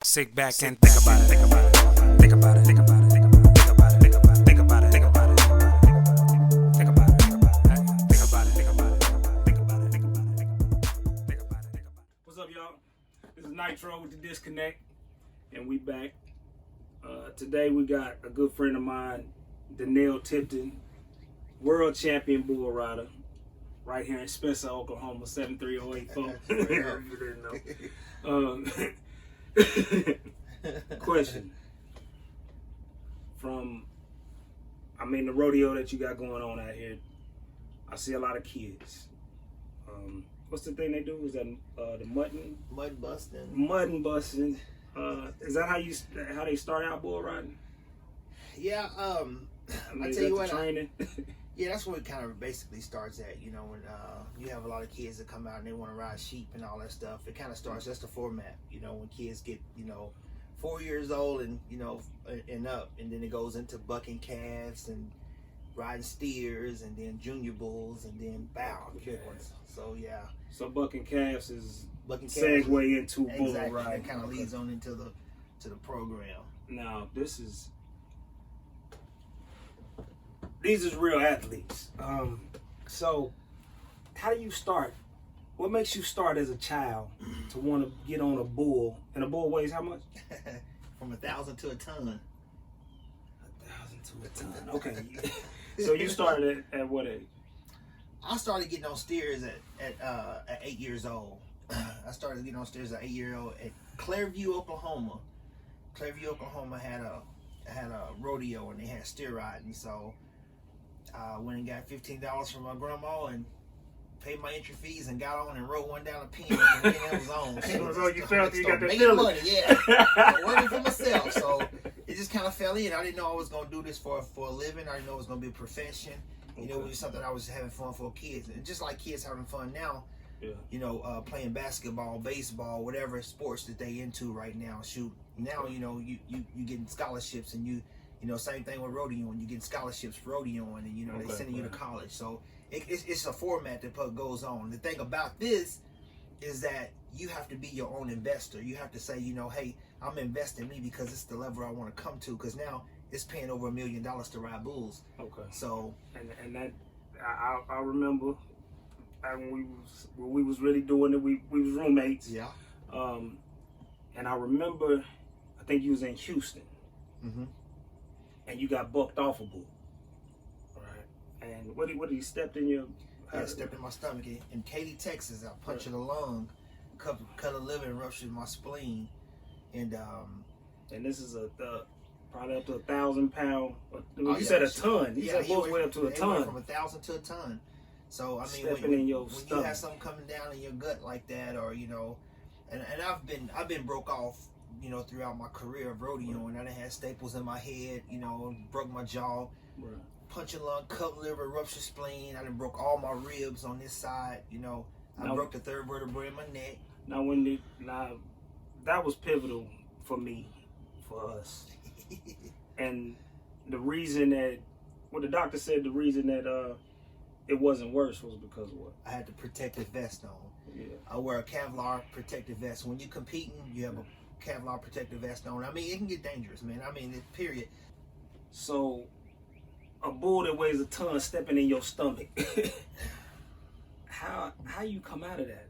Sit back and think about it. Think about it. Think about it. Think about it. Think about it. Think about it. Think about it. Think about it. Think about it. Think about it. Think about it. Think about it. Think about it. Think about it. Think about it. What's up, y'all? This is Nitro with the Disconnect, and we back. Today we got a good friend of mine, Danell Tipton, world champion bull rider, right here in Spencer, Oklahoma, 73084. You didn't know. Question. From, the rodeo that you got going on out here, I see a lot of kids. What's the thing they do? Is that the Mud busting. Mud busting. Is that how they start out bull riding? Yeah. I tell you what. Training. Yeah, that's where it kind of basically starts at. You know, when you have a lot of kids that come out and they want to ride sheep and all that stuff. It kind of starts. That's the format. You know, when kids get 4 years old and and up, and then it goes into bucking calves and riding steers, and then junior bulls, and then the big ones. So yeah. So bucking calves is segue into bull riding. It kind of leads on into the program. Now these is real athletes. So how do you start? What makes you start as a child to want to get on a bull? And a bull weighs how much? From 1,000 to a ton. 1,000 to a ton. Okay. So you started at what age? I started getting on steers at 8 years old. I started getting on steers at 8 years old at Clairview, Oklahoma. Clairview, Oklahoma had a rodeo and they had steer riding. So I went and got $15 from my grandma and paid my entry fees and got on and rode one down a pin and then it was on. So you felt you got the making feeling. money, yeah. I working for myself. So it just kind of fell in. I didn't know I was going to do this for a living. I didn't know it was going to be a profession. You know, it was something I was having fun for kids. And just like kids having fun now, yeah. Playing basketball, baseball, whatever sports that they into right now. Shoot, now, you getting scholarships and you same thing with rodeoing. You getting scholarships for rodeoing and, they sending you to college. So it's a format that goes on. The thing about this is that you have to be your own investor. You have to say, hey, I'm investing me because it's the level I want to come to. Because now it's paying over $1 million to ride bulls. Okay. So and that I remember when we was really doing it. We was roommates. Yeah. And I remember, I think you was in Houston. Mm-hmm. And you got bucked off a bull. And what did he stepped in your? Yeah, stepped in my stomach. In Katy, Texas, I punctured a lung, cut a liver, and ruptured my spleen. And this is probably up to 1,000 pound. You said a ton. You said bulls weigh up to a ton. Went from 1,000 to a ton. So when you have something coming down in your gut like that, or and I've been broke off, throughout my career of rodeo, and I done had staples in my head, broke my jaw. Right. Puncture lung, cut liver, ruptured spleen. I done broke all my ribs on this side. I broke the third vertebrae in my neck. Now that was pivotal for me, for us. And the reason that, the doctor said the reason that it wasn't worse was because of what? I had the protective vest on. Yeah. I wear a Kevlar protective vest. When you're competing, you have a Kevlar protective vest on. It can get dangerous, man. Period. So a bull that weighs a ton stepping in your stomach. How you come out of that?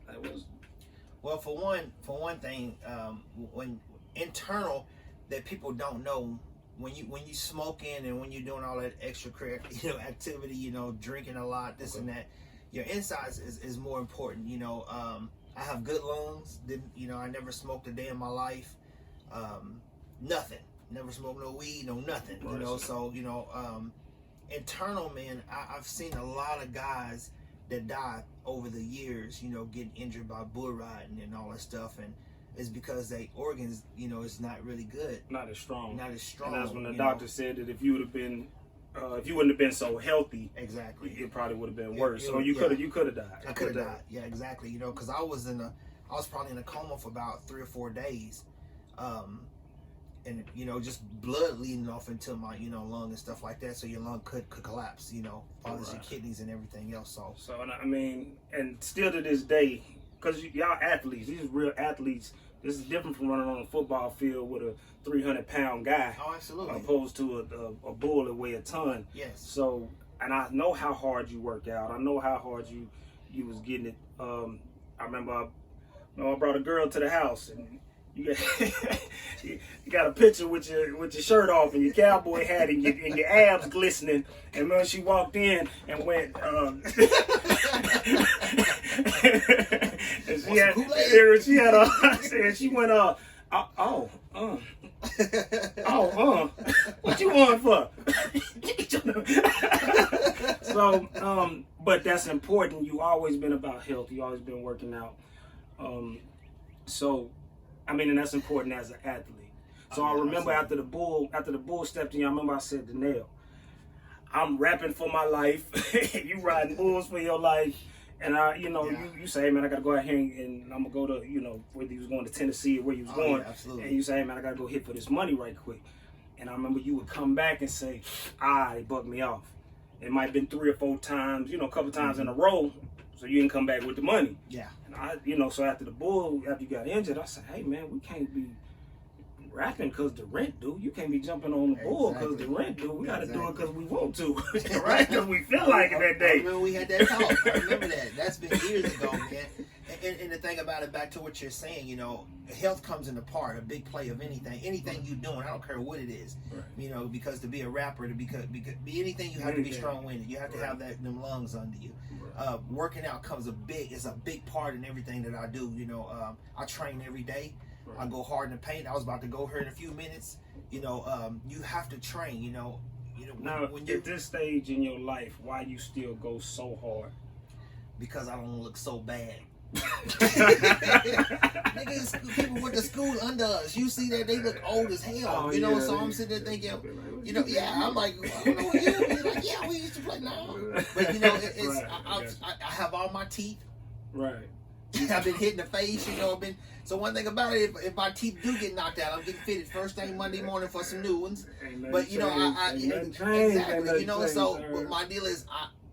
Well, for one thing, when internal that people don't know, when you smoking and when you're doing all that extra activity, drinking a lot, this and that, your insides is more important. I have good lungs. I never smoked a day in my life. Nothing. Never smoked no weed, no nothing. So internal, man, I've seen a lot of guys that died over the years, getting injured by bull riding and all that stuff, and it's because their organs, is not really good. Not as strong. And that's when the doctor said that if you would have been, if you wouldn't have been so healthy, exactly, it probably would have been worse. So you could have died. I could have died. Yeah, exactly. Because I was probably in a coma for about 3 or 4 days. And just blood leading off into my lung and stuff like that, so your lung could collapse, bothers your kidneys and everything else. So and still to this day, because y'all athletes, these are real athletes, This is different from running on a football field with a 300-pound guy. Oh, absolutely. Opposed to a bull that weigh a ton. Yes. So, and I know how hard you work out. I know how hard you was getting it. I remember I brought a girl to the house, and you got a picture with your shirt off and your cowboy hat and your abs glistening. And when she walked in and went, and she went, what you want for? So, but that's important. You always been about health. You always been working out. So, I mean, and that's important as an athlete. So I remember after the bull stepped in, I remember I said, Danell, I'm rapping for my life. You riding bulls for your life. And you say, hey, man, I gotta go out here and I'm gonna go to, whether you was going to Tennessee or where you was going. Yeah, absolutely. And you say, hey, man, I gotta go hit for this money right quick. And I remember you would come back and say, they bugged me off. It might have been 3 or 4 times, a couple times in a row. So you didn't come back with the money. Yeah. And so after you got injured, I said, hey, man, we can't be rapping because the rent due. You can't be jumping on the bull because the rent due. We got to do it because we want to, right? Because we feel like it that day. I remember we had that talk. I remember that. That's been years ago, man. And the thing about it, back to what you're saying, health comes into part, a big play of anything you're doing. I don't care what it is, right. Because to be a rapper, to be anything, you have to be strong-winded. You have to have them lungs under you. Right. Working out is a big part in everything that I do. I train every day. Right. I go hard in the paint. I was about to go here in a few minutes. You have to train. Now, at this stage in your life, why you still go so hard? Because I don't look so bad. Niggas, people went to school under us. You see that they look old as hell. So I'm sitting there thinking, I'm like, I don't know you. He's like, yeah, we used to play now. But it's I have all my teeth. Right. I've been hit in the face. So one thing about it, if my teeth do get knocked out, I'm getting fitted first thing Monday morning for some new ones. But exactly. But my deal is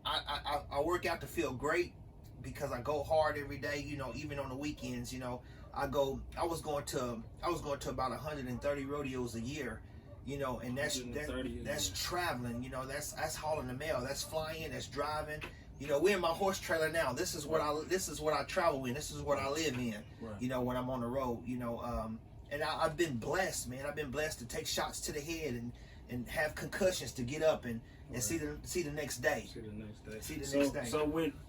I work out to feel great. Because I go hard every day, even on the weekends, I was going to about 130 rodeos a year, and that's traveling, that's hauling the mail, that's flying, that's driving. We're in my horse trailer now. This is what I travel in. This is what I live in. Right. When I'm on the road, and I've been blessed, man. I've been blessed to take shots to the head and have concussions to get up and see the next day. So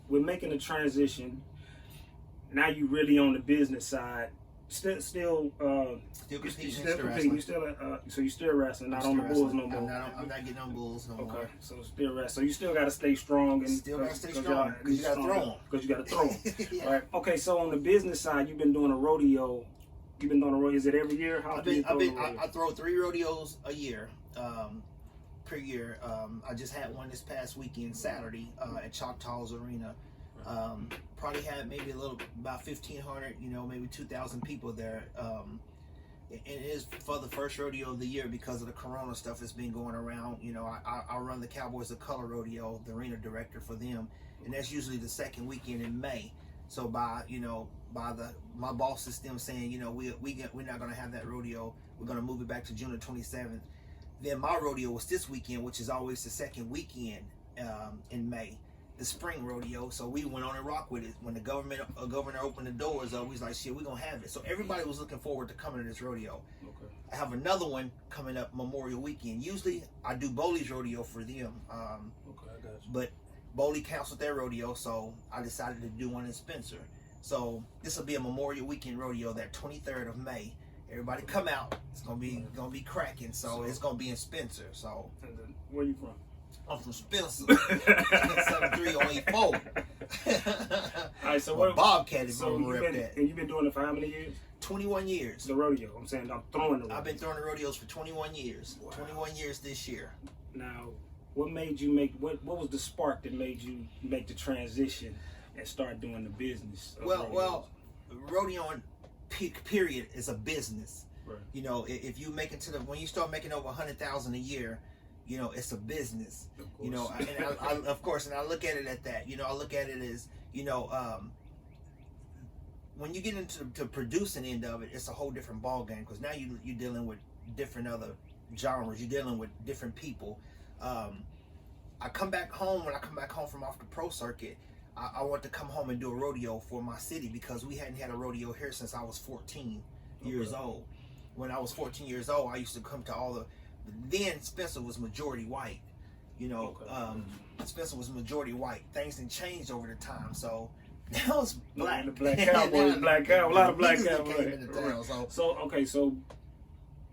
we're making a transition. Now you really on the business side. Still competing. So you still wrestling, not on the bulls no more. I'm not getting on bulls no more. Okay, so still wrestling. So you still got to stay strong and still got to stay strong because you got to throw them. Because you got to throw them. Yeah. Right. Okay. So on the business side, you've been doing a rodeo. You've been doing a rodeo. Is it every year? I throw 3 rodeos a year. Per year. I just had one this past weekend, Saturday, at Choctaw's Arena. Probably had maybe about 1,500, maybe 2,000 people there. It is for the first rodeo of the year because of the Corona stuff that's been going around. I run the Cowboys of Color Rodeo, the arena director for them, and that's usually the second weekend in May. So my boss system saying, we're not going to have that rodeo. We're going to move it back to June the 27th. Then my rodeo was this weekend, which is always the second weekend in May, the spring rodeo. So we went on and rocked with it. When the governor opened the doors up, we was like, shit, we're going to have it. So everybody was looking forward to coming to this rodeo. Okay. I have another one coming up Memorial Weekend. Usually I do Bowley's rodeo for them. Okay, I got you. But Bowley canceled their rodeo, so I decided to do one in Spencer. So this will be a Memorial Weekend rodeo, that 23rd of May. Everybody come out. It's gonna be cracking. So it's gonna be in Spencer. So where you from? I'm from Spencer. 73084. All right. So what? Bobcat is so gonna rep that. And you've been doing it for how many years? 21 years. The rodeo. I'm saying I'm throwing the rodeo. I've been throwing the rodeos for 21 years. Wow. 21 years this year. Now, what made you make? What was the spark that made you make the transition and start doing the business? Well, rodeoing. Period is a business. Right. If you make it when you start making over 100,000 a year, it's a business. And I look at it at that. I look at it as when you get into the producing end of it, it's a whole different ball game, because now you're dealing with different other genres. You're dealing with different people. I come back home, when I come back home from off the pro circuit, I want to come home and do a rodeo for my city, because we hadn't had a rodeo here since I was 14 years old. When I was 14 years old, I used to come to all the, then Spencer was majority white. You know, Spencer was majority white. Things didn't change over the time, so now it's black. The black cowboys, black cowboy, a lot of black cowboys.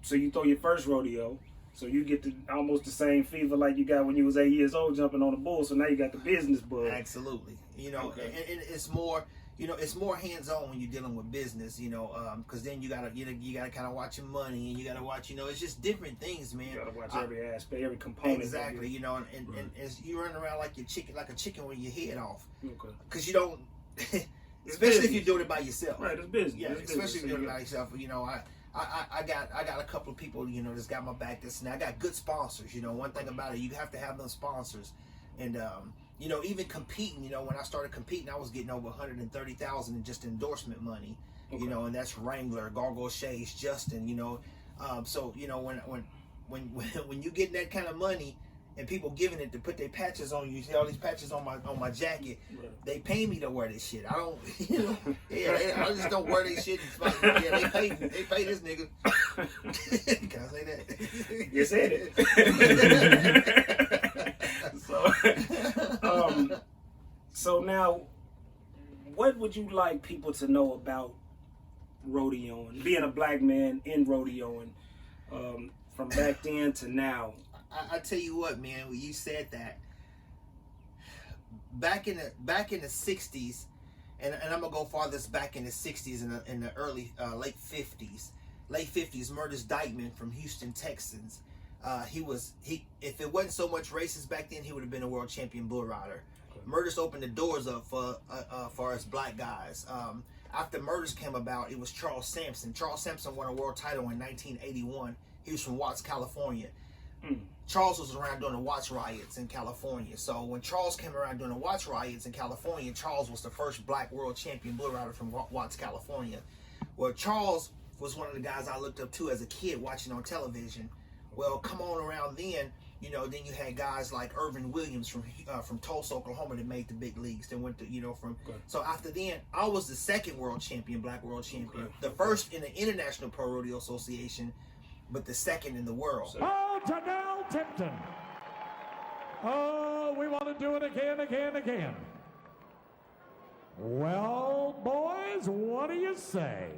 So you throw your first rodeo, so you get almost the same fever like you got when you was 8 years old jumping on the bull. So now you got the business bug. Absolutely, you know, and it's more, you know, it's more hands-on when you're dealing with business, you know, because then you gotta kind of watch your money, and you gotta watch, you know, it's just different things, man. You gotta watch every aspect, every component. Exactly, you know, and as you run around like a chicken with your head off, because you don't, especially if you're doing it by yourself. Right, it's business. Yeah, it's especially business. if you're doing it by yourself. You know, I got a couple of people, you know, that's got my back. I got good sponsors. You know, one thing about it, you have to have those sponsors, and you know, even competing. You know, when I started competing, I was getting over $130,000 in just endorsement money. You know, and that's Wrangler, Gargoyle Shades, Justin. You know, so you know when you get that kind of money, and people giving it to put their patches on you. See all these patches on my jacket. Right. They pay me to wear this shit. I don't, you know. I just don't wear this shit. Yeah, they pay me. They pay this nigga. Can I say that? You said it. So now, what would you like people to know about rodeoing? Being a black man in rodeoing, from back then to now. I tell you what, man. When you said that, back in the 60s, and I'm gonna go farthest back in the 60s and in the early late 50s, Murders Dykeman from Houston Texans. If it wasn't so much racist back then, he would have been a world champion bull rider. Murders opened the doors up for us black guys. After Murders came about, it was Charles Sampson. Charles Sampson won a world title in 1981. He was from Watts, California. Charles was around during the Watts riots in California. So when Charles came around during the Watts riots in California, Charles was the first black world champion bull rider from Watts, California. Well, Charles was one of the guys I looked up to as a kid watching on television. Well, come on around then, you know, then you had guys like Irvin Williams from Tulsa, Oklahoma, that made the big leagues. That went to, you know, so after then, I was the second world champion, black world champion. The first in the International Pro Rodeo Association, but the second in the world. Oh, Danell Tipton. Oh, we want to do it again. Well, boys, what do you say?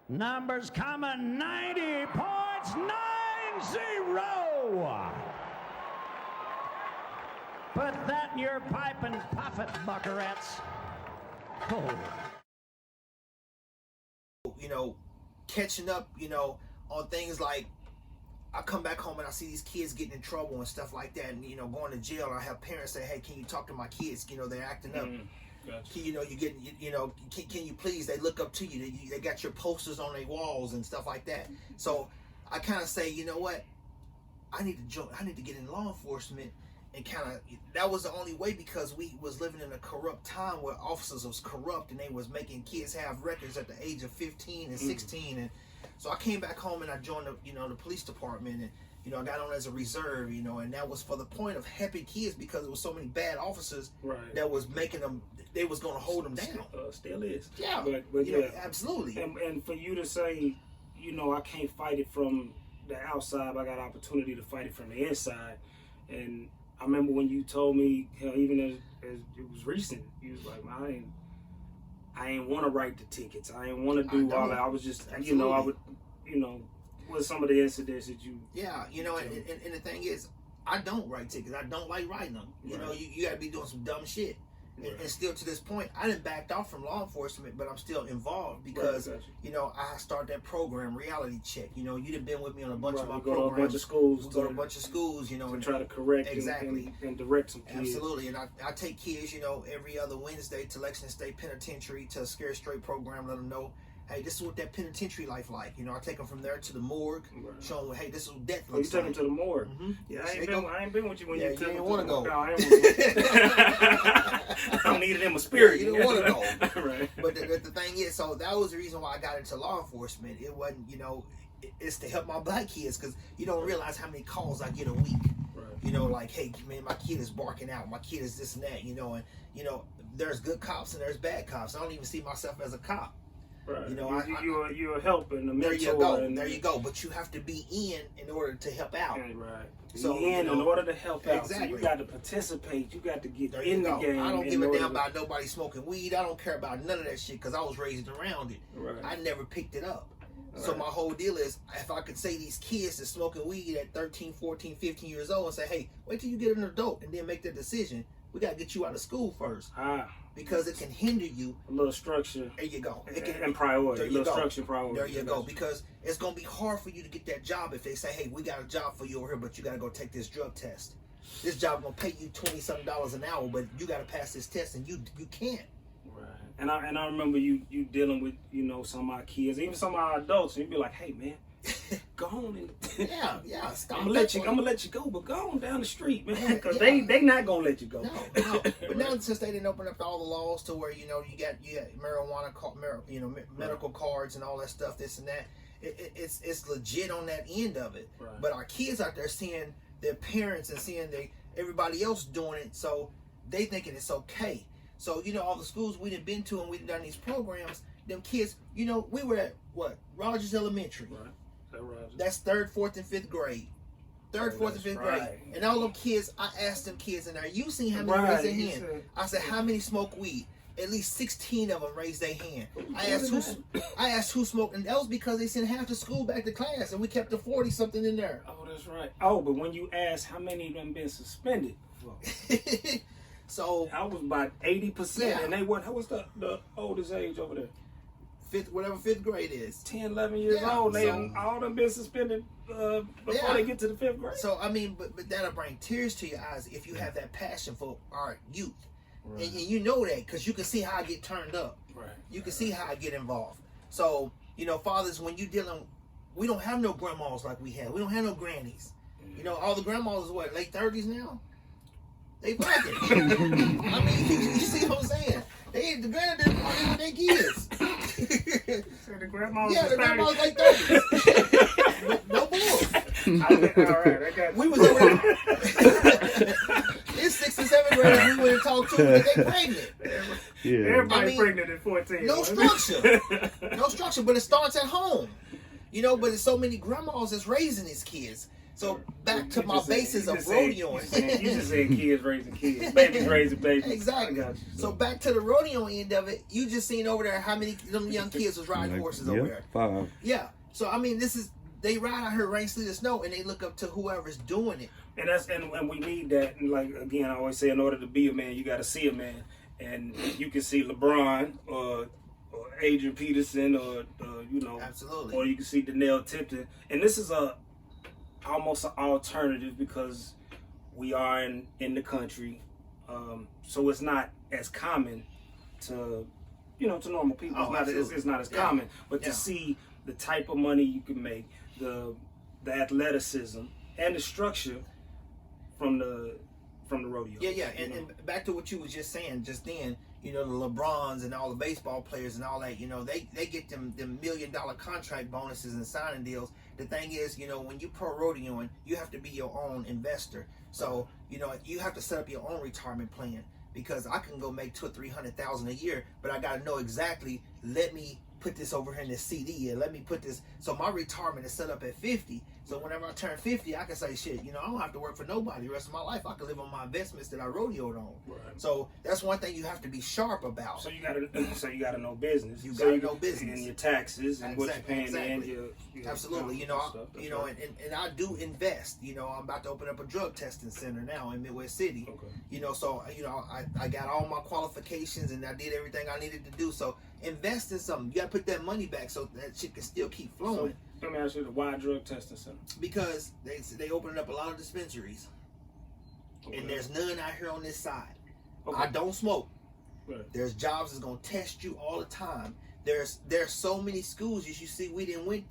Numbers coming, 90 points, 9-0. Put that in your pipe and puff it, buckarettes. Oh. You know, catching up, you know, on things like, I come back home and I see these kids getting in trouble and stuff like that, and, you know, going to jail, and I have parents say, hey, can you talk to my kids? You know, they're acting up. Gotcha. You know, you get, you know, can you please, they look up to you, they got your posters on their walls and stuff like that. So I kind of say, you know what, I need to get in law enforcement, and kind of, that was the only way, because we was living in a corrupt time where officers was corrupt, and they was making kids have records at the age of 15 and 16. And so I came back home and I joined the, you know, the police department, and, you know, I got on as a reserve, you know, and that was for the point of helping kids, because there was so many bad officers that was making them, they was going to hold them down. Still is. Yeah, but you know, absolutely. And for you to say, you know, I can't fight it from the outside, I got opportunity to fight it from the inside. And I remember when you told me, hell, even as it was recent, you was like, man, I ain't want to write the tickets. I ain't want to do all that. I was just, you know, I would, you know, what some of the incidents that you... Yeah, you know, and the thing is, I don't write tickets. I don't like writing them. You know, you got to be doing some dumb shit. And still to this point, I didn't backed off from law enforcement, but I'm still involved, because, you know, I started that program, Reality Check. You know, you done been with me on a bunch of my programs. Go to a bunch of schools. We go to a bunch of schools, you know. To and try to correct and direct some kids. Absolutely. And I take kids, you know, every other Wednesday to Lexington State Penitentiary to a Scare Straight program, let them know hey, this is what that penitentiary life like. You know, I take them from there to the morgue, Right. show them, hey, this is what death Oh, you looks take like. them to the morgue. Yeah, I ain't been with you when Yeah, you took you them didn't want to go. No, I ain't I don't need it in my spirit. You didn't want to go. Right. But the thing is, so that was the reason why I got into law enforcement. It wasn't, you know, it's to help my black kids, because you don't realize how many calls I get a week. Right. You know, like, hey, man, my kid is barking out. My kid is this and that, you know. And, you know, there's good cops and there's bad cops. I don't even see myself as a cop. Right. You know, you're a helper and a mentor. There you go. And, There you go. But you have to be in order to help out. Right. So, in order to help out. Exactly. So you got to participate. You got to get There in you the go. game. I don't give a damn about nobody smoking weed. I don't care about none of that shit, because I was raised around it. Right. I never picked it up. So Right. my whole deal is, if I could say these kids that's smoking weed at 13, 14, 15 years old and say, hey, wait till you get an adult and then make that decision. We got to get you out of school first, because it can hinder you. A little structure. There you go. It can, And priority. there A you little go. structure and priority. There you go. Because it's going to be hard for you to get that job if they say, hey, we got a job for you over here, but you got to go take this drug test. This job going to pay you $20-something an hour, but you got to pass this test, and you can't. Right. And I remember you dealing with, you know, some of our kids, even some of our adults, and you'd be like, hey man, go on and Yeah. Stop. I'm gonna let you go, but go on down the street, man, because Yeah. they not gonna let you go. No. But now, since they didn't open up all the laws to where, you know, you got marijuana, medical cards and all that stuff, this and that, it's legit on that end of it. Right. But our kids out there seeing their parents and seeing everybody else doing it, so they thinking it's okay. So, you know, all the schools we done been to and we done these programs, them kids, you know, we were at Rogers Elementary. Right. That right. That's 3rd, 4th, and 5th grade. 3rd, 4th, and 5th grade. right. And all them kids, I asked them kids in there, you seen how many Right, raised their you hand? said- I said, how many smoke weed? At least 16 of them raised their hand. I asked who smoked, and that was because they sent half the school back to class, and we kept the 40 something in there. Oh, that's right. Oh, but when you asked how many of them been suspended, So I was about 80%, Yeah. and they what? What's the oldest age over there? 5th grade is. 10, 11 years Yeah, old. They so- all them been suspended before Yeah. they get to the 5th grade. So I mean, but that'll bring tears to your eyes if you have that passion for our youth, Right. and you know that because you can see how I get turned up. Right. You can see how I get involved. So, you know, fathers, when you dealing, we don't have no grandmas like we had. We don't have no grannies. You know, all the grandmas is what, late 30s now? They fucking. I mean, you see what I'm saying? The granddaddy party with their kids. So the grandma's Yeah, the was 30. grandma's like 30s. No bull. All right, I got you. We was over there. It's 6th and 7th graders we went and talked to because they pregnant. Yeah. Everybody I mean, pregnant at 14. No structure. No structure, but it starts at home. You know, but there's so many grandmas that's raising these kids. So back to my basis of rodeoing. You just said kids raising kids. Babies raising babies. Exactly. I got you. So back to the rodeo end of it, you just seen over there how many of them young kids was riding horses over there. 5. Yeah. So I mean, they ride out here rain, sleet, or snow, and they look up to whoever's doing it. And and we need that. And like again, I always say, in order to be a man, you got to see a man. And you can see LeBron or Adrian Peterson or you know, Absolutely. or you can see Danell Tipton. And this is almost an alternative because we are in the country, so it's not as common to normal people. Oh, It's not as Yeah. common, but Yeah. to see the type of money you can make, the athleticism and the structure from the rodeo. Yeah. And back to what you was just saying just then, you know, the LeBrons and all the baseball players and all that, you know, they get them $1 million contract bonuses and signing deals. The thing is, you know, when you pro rodeoing, you have to be your own investor. So, you know, you have to set up your own retirement plan, because I can go make $200,000 or $300,000 a year, but I got to know exactly, let me put this over here in this CD, and let me put this. So my retirement is set up at 50. So whenever I turn 50, I can say, shit, you know, I don't have to work for nobody the rest of my life. I can live on my investments that I rodeoed on. Right. So that's one thing you have to be sharp about. So you gotta know business. You So gotta know business. and your taxes and what you're paying Exactly. in. Your Absolutely, you know, stuff. That's you know, right. and I do invest. You know, I'm about to open up a drug testing center now in Midwest City. Okay. You know, so you know, I got all my qualifications and I did everything I needed to do. So invest in something. You got to put that money back so that shit can still keep flowing. So, let me ask you, why drug testing center? Because they opening up a lot of dispensaries, Okay. and there's none out here on this side. Okay. I don't smoke. Right. There's jobs that's gonna test you all the time. there's so many schools, as you see, we didn't went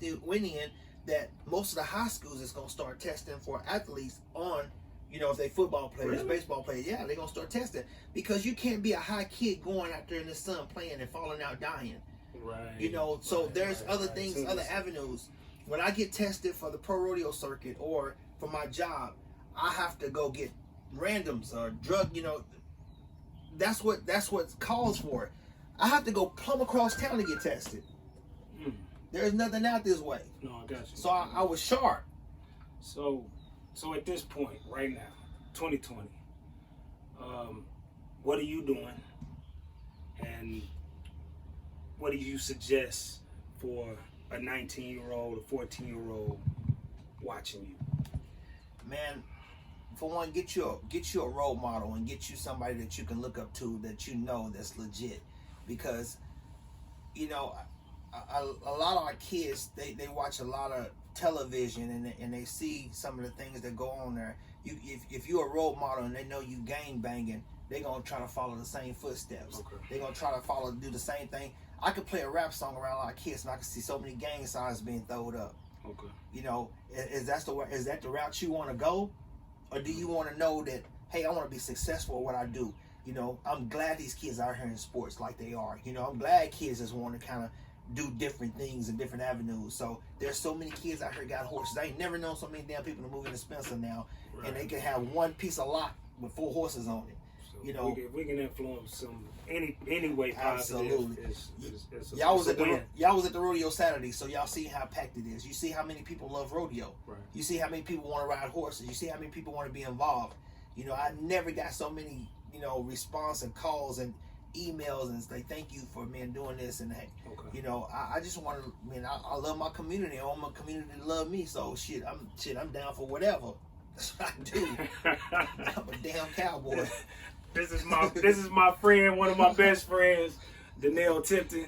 in, that most of the high schools is gonna start testing for athletes on, if they football players, Really? baseball players, yeah, they're gonna start testing, because you can't be a high kid going out there in the sun playing and falling out dying. Right. So Right, there's right, other right. things, So other it's- avenues. When I get tested for the pro rodeo circuit or for my job, I have to go get randoms or drug, that's what calls for it. I have to go plumb across town to get tested. There's nothing out this way. No, I got you. So I was sharp. So at this point, right now, 2020, what are you doing, and what do you suggest for a 19-year-old, a 14-year-old watching you? Man, for one, get you a role model and get you somebody that you can look up to, that that's legit, because a lot of our kids, they watch a lot of television, and they see some of the things that go on there. If you're a role model and they know you gang banging, they're gonna try to follow the same footsteps. Okay. They're gonna try to do the same thing. I could play a rap song around a lot of kids, and I can see so many gang signs being thrown up. Okay. Is that the route you want to go, or do you want to know that, hey, I want to be successful at what I do? I'm glad these kids are here in sports like they are. I'm glad kids just want to kind of do different things in different avenues. So there's so many kids out here got horses. I ain't never known so many damn people to move into Spencer now, Right. and they can have one piece of lot with 4 horses on it. So if we can influence some any way positive. Absolutely. It's Y'all was a at the win. rodeo Saturday, so y'all see how packed it is. You see how many people love rodeo. Right. You see how many people want to ride horses. You see how many people want to be involved. I never got so many response and calls and emails and say thank you for doing this, and hey, Okay. I just want to, I love my community. I want my community to love me. So I'm down for whatever. That's what I do. I'm a damn cowboy. This is my friend, one of my best friends, Danell Tipton,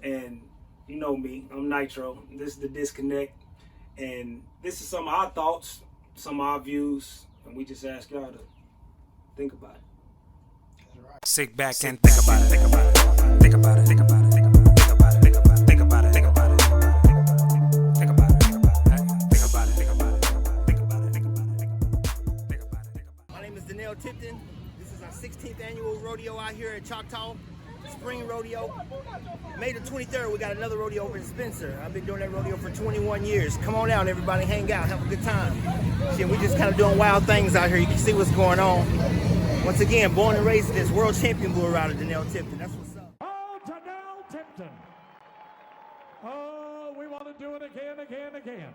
and you know me, I'm Nitro. This is the Disconnect, and this is some of our thoughts, some of our views, and we just ask y'all to think about it. Sit back and think about it. Think about it. Think about it. Think about it. Think about it. Think about it. Think about it. Think about it. Think about it. Think about it. Think about it. Think about it. Think about it. Think about it. My name is Danell Tipton. This is our 16th annual rodeo out here at Choctaw, Spring Rodeo. May the 23rd, we got another rodeo over in Spencer. I've been doing that rodeo for 21 years. Come on out, everybody, hang out, have a good time. Shit, we just kind of doing wild things out here. You can see what's going on. Once again, born and raised in this world champion bull rider, Danell Tipton. That's what's up. Oh, Danell Tipton. Oh, we want to do it again.